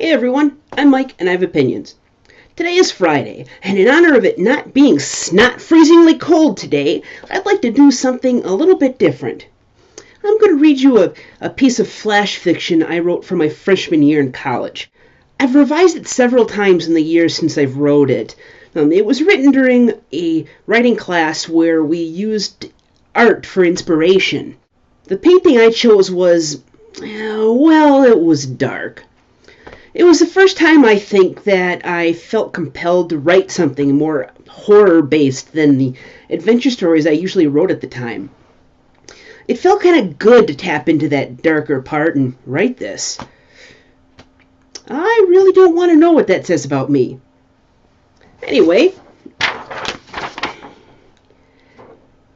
Hey everyone, I'm Mike and I have opinions. Today is Friday, and in honor of it not being snot-freezingly cold today, I'd like to do something a little bit different. I'm going to read you a piece of flash fiction I wrote for my freshman year in college. I've revised it several times in the years since I've wrote it. It was written during a writing class where we used art for inspiration. The painting I chose was, it was dark. It was the first time, I think, that I felt compelled to write something more horror-based than the adventure stories I usually wrote at the time. It felt kind of good to tap into that darker part and write this. I really don't want to know what that says about me. Anyway,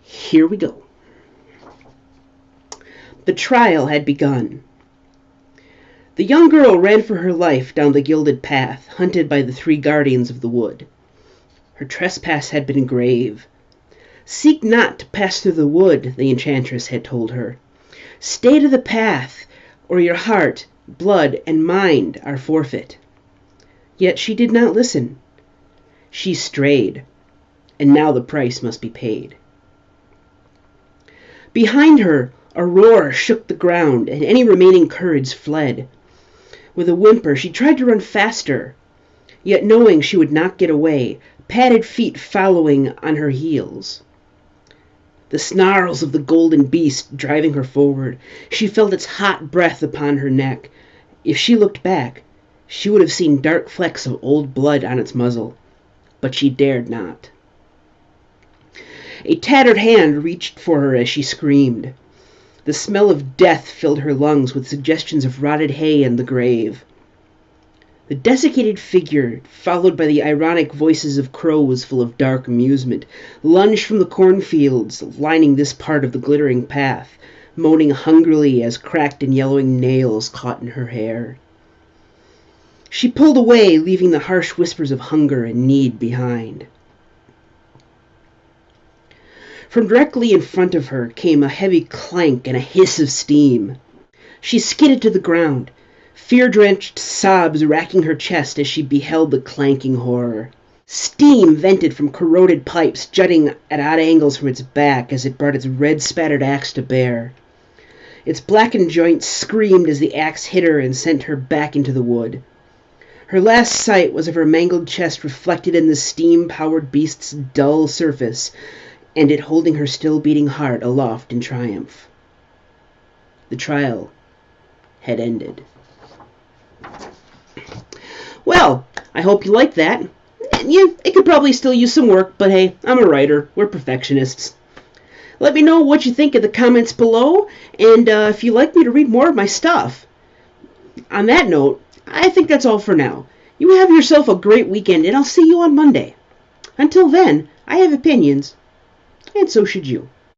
here we go. The trial had begun. The young girl ran for her life down the gilded path, hunted by the three guardians of the wood. Her trespass had been grave. "Seek not to pass through the wood," the enchantress had told her. "Stay to the path, or your heart, blood, and mind are forfeit." Yet she did not listen. She strayed, and now the price must be paid. Behind her, a roar shook the ground, and any remaining courage fled. With a whimper, she tried to run faster, yet knowing she would not get away, padded feet following on her heels. The snarls of the golden beast driving her forward, she felt its hot breath upon her neck. If she looked back, she would have seen dark flecks of old blood on its muzzle, but she dared not. A tattered hand reached for her as she screamed. The smell of death filled her lungs with suggestions of rotted hay and the grave. The desiccated figure, followed by the ironic voices of crows full of dark amusement, lunged from the cornfields lining this part of the glittering path, moaning hungrily as cracked and yellowing nails caught in her hair. She pulled away, leaving the harsh whispers of hunger and need behind. From directly in front of her came a heavy clank and a hiss of steam. She skidded to the ground, fear-drenched sobs racking her chest as she beheld the clanking horror. Steam vented from corroded pipes jutting at odd angles from its back as it brought its red-spattered axe to bear. Its blackened joints screamed as the axe hit her and sent her back into the wood. Her last sight was of her mangled chest reflected in the steam-powered beast's dull surface, and it holding her still-beating heart aloft in triumph. The trial had ended. Well, I hope you liked that. Yeah, it could probably still use some work, but hey, I'm a writer. We're perfectionists. Let me know what you think in the comments below, and if you'd like me to read more of my stuff. On that note, I think that's all for now. You have yourself a great weekend, and I'll see you on Monday. Until then, I have opinions. And so should you.